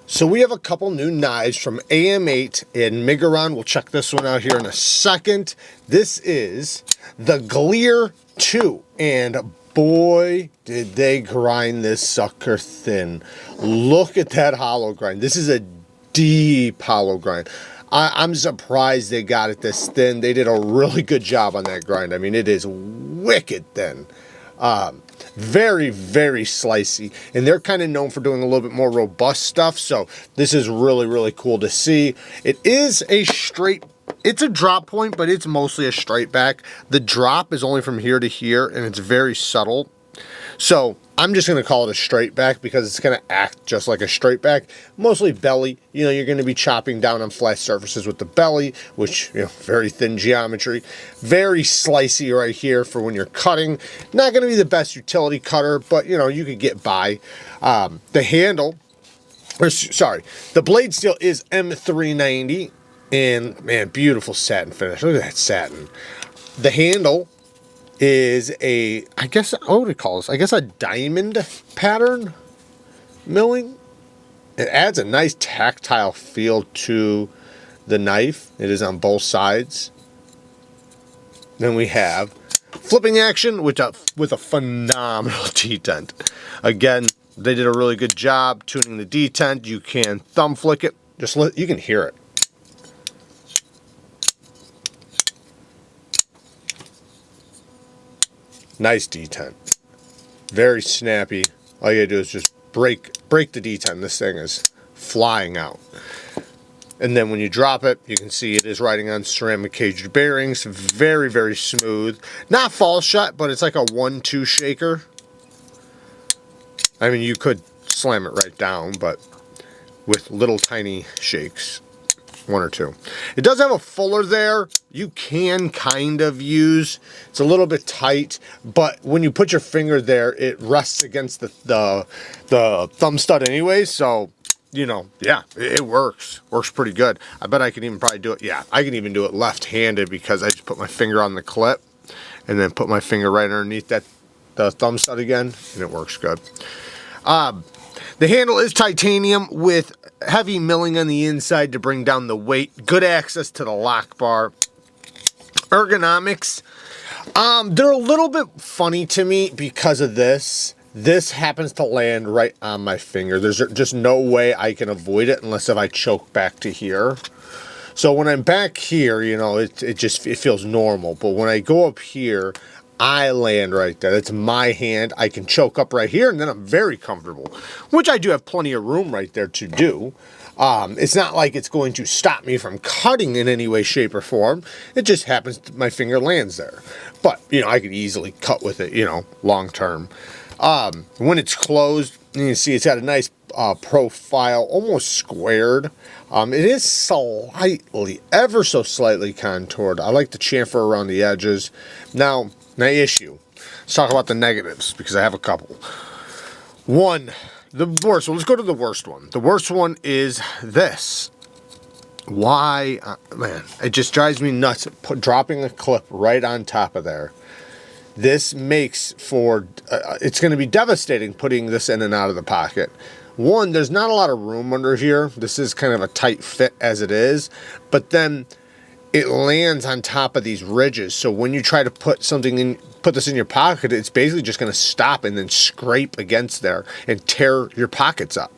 So we have a couple new knives from AM8 and Miguron. We'll check this one out here in a second. This is the Glear 2, and boy, did they grind this sucker thin. Look at that hollow grind. This is a deep hollow grind. I'm surprised they got it this thin. They did a really good job on that grind. I mean, it is wicked thin. Very, very slicey, and they're kind of known for doing a little bit more robust stuff, so this is really, really cool to see. It is a straight, it's a drop point, but it's mostly a straight back. The drop is only from here to here, and it's very subtle. So I'm just going to call it a straight back because it's going to act just like a straight back. Mostly belly. You know, you're going to be chopping down on flat surfaces with the belly, which, you know, very thin geometry. Very slicey right here for when you're cutting. Not going to be the best utility cutter, but, you know, you could get by. The handle, or sorry, the blade steel is M390. And, man, beautiful satin finish. Look at that satin. The handle is a, I guess, what would it call this? I guess a diamond pattern milling. It adds a nice tactile feel to the knife. It is on both sides. Then we have flipping action with a phenomenal detent. Again, they did a really good job tuning the detent. You can thumb flick it. You can hear it. Nice detent. Very snappy. All you gotta do is just break the detent. This thing is flying out. And then when you drop it, you can see it is riding on ceramic caged bearings. Very, very smooth. Not fall shut, but it's like a 1-2 shaker. I mean, you could slam it right down, but with little tiny shakes. 1 or 2. It does have a fuller there. You can kind of use. It's a little bit tight, but when you put your finger there, it rests against the thumb stud anyway. So, you know, yeah, it works. Works pretty good. I bet I can even probably do it. Yeah, I can even do it left-handed because I just put my finger on the clip and then put my finger right underneath the thumb stud again, and it works good. The handle is titanium with heavy milling on the inside to bring down the weight. Good access to the lock bar. Ergonomics. They're a little bit funny to me because of this. This happens to land right on my finger. There's just no way I can avoid it unless if I choke back to here. So when I'm back here, you know, it feels normal. But when I go up here, I land right there. That's my hand. I can choke up right here, and then I'm very comfortable, which I do have plenty of room right there to do. It's not like it's going to stop me from cutting in any way, shape, or form. It just happens my finger lands there. But, you know, I could easily cut with it, you know, long term. When it's closed, you can see it's got a nice profile, almost squared. It is slightly, ever so slightly contoured. I like to chamfer around the edges. Now, my issue. Let's talk about the negatives because I have a couple. One, the worst. Well, let's go to the worst one. The worst one is this. Why, man, it just drives me nuts dropping a clip right on top of there. This makes for, it's going to be devastating putting this in and out of the pocket. One, there's not a lot of room under here. This is kind of a tight fit as it is, but then it lands on top of these ridges. So when you try to put this in your pocket, it's basically just going to stop and then scrape against there and tear your pockets up.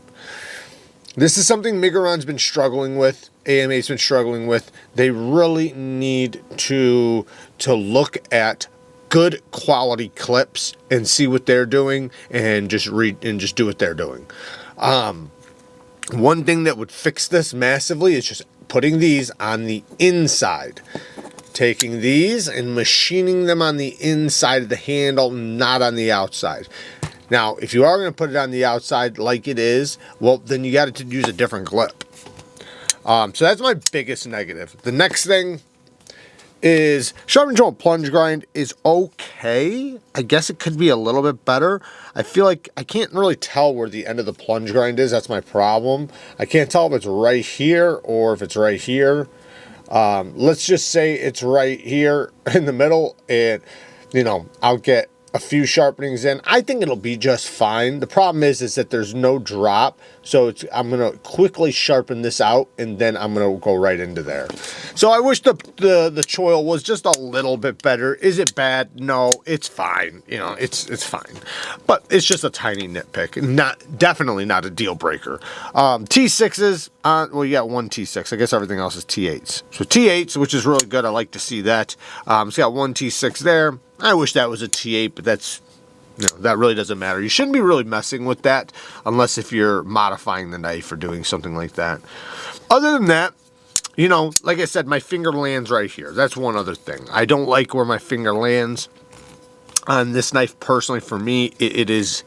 This is something Miguron's been struggling with. AM8's been struggling with. They really need to look at good quality clips and see what they're doing and just do what they're doing. One thing that would fix this massively is just putting these on the inside. Taking these and machining them on the inside of the handle, not on the outside. Now, if you are going to put it on the outside like it is, well, then you got to use a different clip. So that's my biggest negative. The next thing is sharp and joint plunge grind is okay. I guess it could be a little bit better. I feel like I can't really tell where the end of the plunge grind is. That's my problem. I can't tell if it's right here or if it's right here. Let's just say it's right here in the middle, and you know, I'll get a few sharpenings in. I think it'll be just fine. The problem is that there's no drop, So I'm going to quickly sharpen this out, and then I'm going to go right into there. So I wish the choil was just a little bit better. Is it bad? No, it's fine. You know, it's fine. But it's just a tiny nitpick. Definitely not a deal breaker. T6s, well, you got one T6. I guess everything else is T8s. So T8s, which is really good. I like to see that. So you got one T6 there. I wish that was a T8, but that's, you know, that really doesn't matter. You shouldn't be really messing with that unless if you're modifying the knife or doing something like that. Other than that, you know, like I said, my finger lands right here. That's one other thing. I don't like where my finger lands on this knife. Personally, for me, it is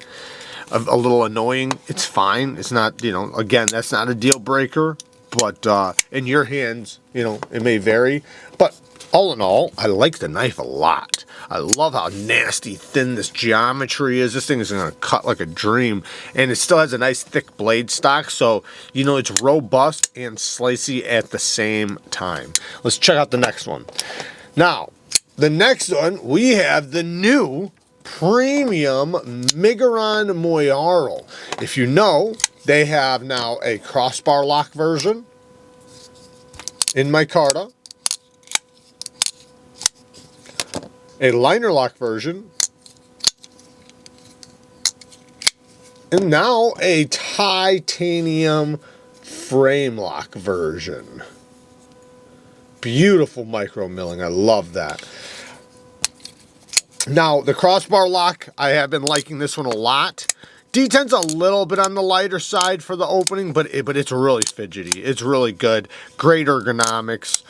a little annoying. It's fine. It's not, you know, again, that's not a deal breaker. But in your hands, you know, it may vary. But all in all, I like the knife a lot. I love how nasty thin this geometry is. This thing is going to cut like a dream. And it still has a nice thick blade stock. So, you know, it's robust and slicey at the same time. Let's check out the next one. Now, the next one, we have the new premium Miguron Moyarl. If you know, they have now a crossbar lock version in micarta, a liner lock version, and now a titanium frame lock version. Beautiful micro milling. I love that. Now, the crossbar lock, I have been liking this one a lot. D10's a little bit on the lighter side for the opening, but it's really fidgety. It's really good. Great ergonomics.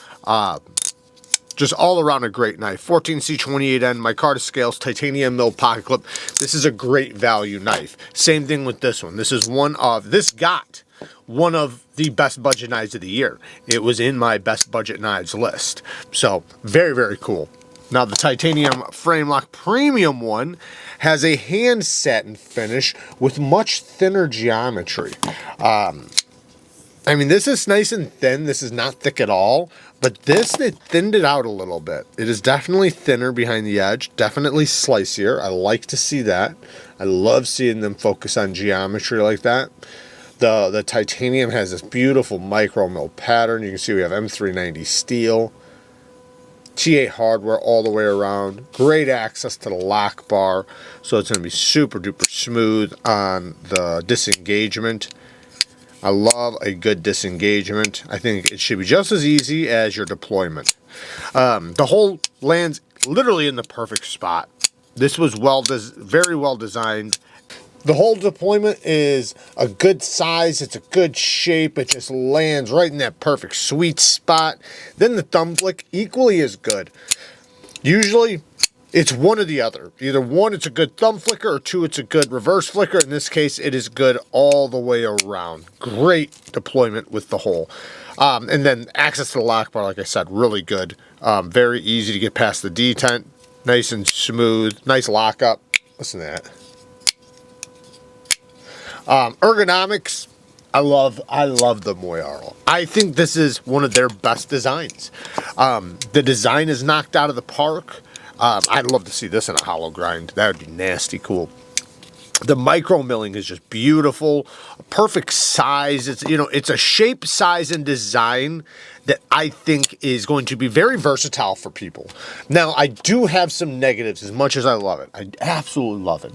Just all around a great knife. 14C28N, micarta scales, titanium mill pocket clip. This is a great value knife. Same thing with this one. This got one of the best budget knives of the year. It was in my best budget knives list. So, very, very cool. Now, the titanium frame lock premium one has a hand satin finish with much thinner geometry. I mean, this is nice and thin. This is not thick at all, but this, they thinned it out a little bit. It is definitely thinner behind the edge, definitely slicier. I like to see that. I love seeing them focus on geometry like that. The titanium has this beautiful micro mill pattern. You can see we have M390 steel. T8 hardware all the way around. Great access to the lock bar, so it's going to be super duper smooth on the disengagement. I love a good disengagement. I think it should be just as easy as your deployment. The hole lands literally in the perfect spot. This was very well designed. The hole deployment is a good size. It's a good shape. It just lands right in that perfect sweet spot. Then the thumb flick, equally as good. Usually, it's one or the other. Either one, it's a good thumb flicker, or two, it's a good reverse flicker. In this case, it is good all the way around. Great deployment with the hole. And then access to the lock bar, like I said, really good. Very easy to get past the detent. Nice and smooth. Nice lockup. Listen to that. Ergonomics, I love the Moyarl. I think this is one of their best designs. The design is knocked out of the park. I'd love to see this in a hollow grind. That would be nasty cool. The micro milling is just beautiful, perfect size. It's, you know, it's a shape, size, and design that I think is going to be very versatile for people. Now, I do have some negatives as much as I love it. I absolutely love it.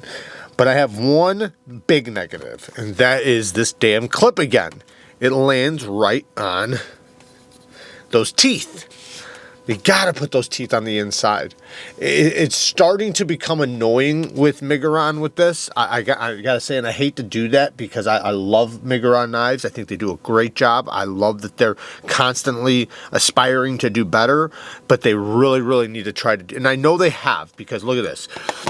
But I have one big negative, and that is this damn clip again. It lands right on those teeth. You gotta put those teeth on the inside. It's starting to become annoying with Miguron with this. I gotta say, and I hate to do that because I love Miguron knives. I think they do a great job. I love that they're constantly aspiring to do better, but they really, really need to try to, and I know they have, because look at this.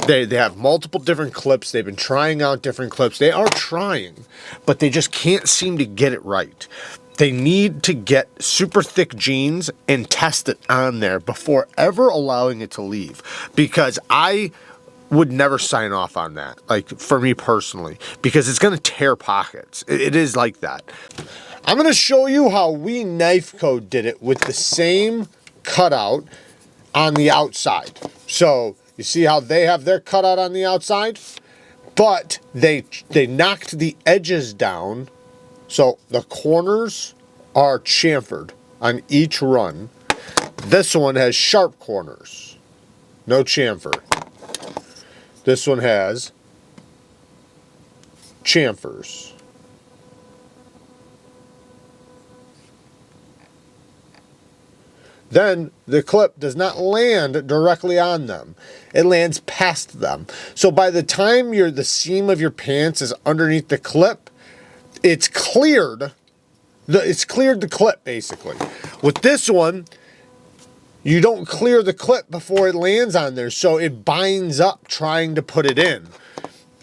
They have multiple different clips. They've been trying out different clips. They are trying, but they just can't seem to get it right. They need to get super thick jeans and test it on there before ever allowing it to leave, because I would never sign off on that, like for me personally, because it's going to tear pockets. It is like that. I'm going to show you how KNIVECO did it with the same cutout on the outside. So you see how they have their cutout on the outside, but they knocked the edges down So the corners are chamfered on each run. This one has sharp corners, no chamfer. This one has chamfers. Then the clip does not land directly on them. It lands past them. So by the time the seam of your pants is underneath the clip, it's cleared. It's cleared the clip basically. With this one, you don't clear the clip before it lands on there, so it binds up trying to put it in.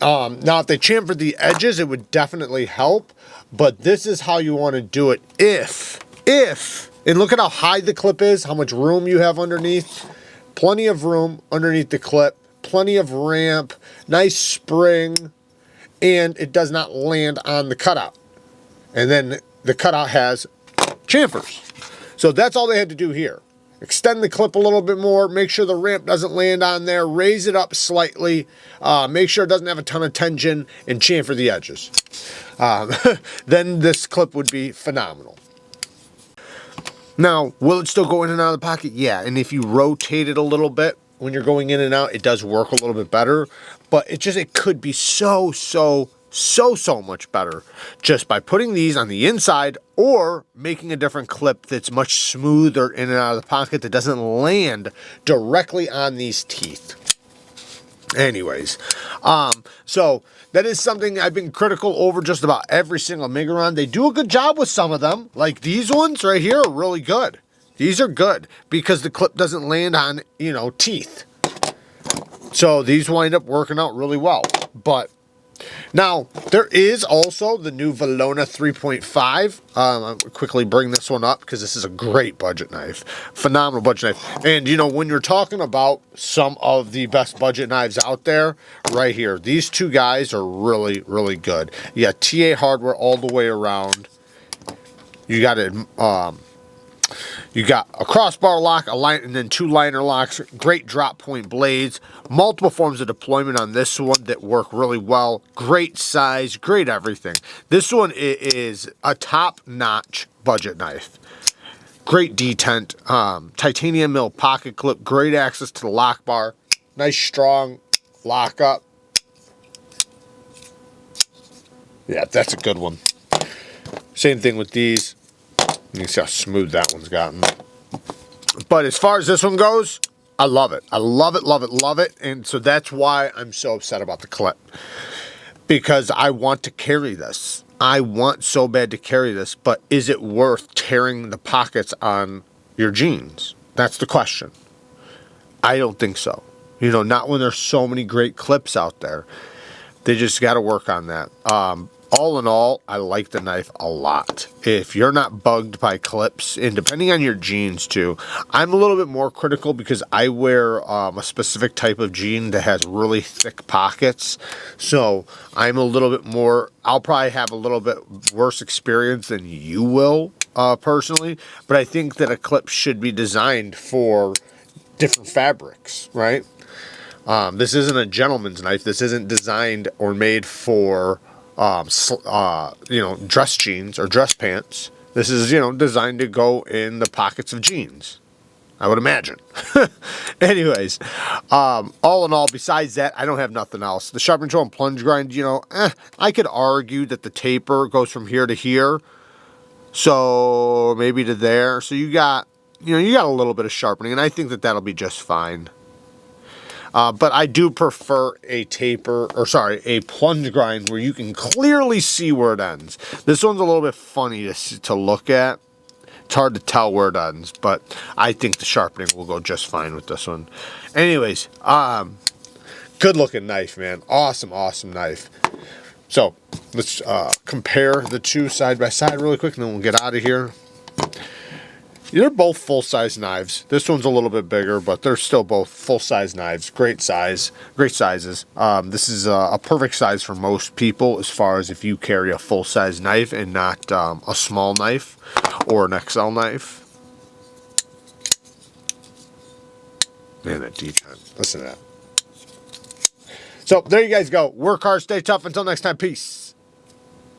Now, if they chamfered the edges, it would definitely help, but this is how you want to do it and look at how high the clip is, how much room you have underneath. Plenty of room underneath the clip, plenty of ramp, nice spring, and it does not land on the cutout. And then the cutout has chamfers. So that's all they had to do here. Extend the clip a little bit more, make sure the ramp doesn't land on there, raise it up slightly, make sure it doesn't have a ton of tension, and chamfer the edges. Then this clip would be phenomenal. Now, will it still go in and out of the pocket? Yeah, and if you rotate it a little bit when you're going in and out, it does work a little bit better, but it could be so much better just by putting these on the inside or making a different clip that's much smoother in and out of the pocket that doesn't land directly on these teeth. Anyways, so that is something I've been critical over just about every single Miguron. They do a good job with some of them. Like these ones right here are really good. These are good because the clip doesn't land on, teeth. So these wind up working out really well. But now, there is also the new VELONA 3.5. I'll quickly bring this one up because this is a great budget knife. Phenomenal budget knife. And, when you're talking about some of the best budget knives out there, right here, these two guys are really, really good. You got TA hardware all the way around. You got it. You got a crossbar lock, a line, and then two liner locks, great drop point blades, multiple forms of deployment on this one that work really well, great size, great everything. This one is a top-notch budget knife. Great detent, titanium mill pocket clip, great access to the lock bar, nice strong lock up. Yeah, that's a good one. Same thing with these. You can see how smooth that one's gotten. But as far as this one goes, I love it. I love it, love it, love it. And so that's why I'm so upset about the clip. Because I want to carry this. I want so bad to carry this, but is it worth tearing the pockets on your jeans? That's the question. I don't think so. Not when there's so many great clips out there. They just got to work on that. All in all, I like the knife a lot. If you're not bugged by clips, and depending on your jeans too, I'm a little bit more critical because I wear a specific type of jean that has really thick pockets. So I'm a little bit more, I'll probably have a little bit worse experience than you will personally. But I think that a clip should be designed for different fabrics, right? This isn't a gentleman's knife. This isn't designed or made for dress jeans or dress pants. This is, designed to go in the pockets of jeans, I would imagine. Anyways, all in all, besides that, I don't have nothing else. The sharpen tool and plunge grind, I could argue that the taper goes from here to here, so maybe to there. So you got a little bit of sharpening, and I think that that'll be just fine. But I do prefer a plunge grind where you can clearly see where it ends. This one's a little bit funny to look at. It's hard to tell where it ends, but I think the sharpening will go just fine with this one. Anyways, good looking knife, man. Awesome, awesome knife. So let's compare the two side by side really quick, and then we'll get out of here. They're both full-size knives. This one's a little bit bigger, but they're still both full-size knives. Great size, great sizes. This is a perfect size for most people as far as if you carry a full-size knife and not a small knife or an XL knife. Man, that detent. Listen to that. So there you guys go. Work hard, stay tough. Until next time, peace.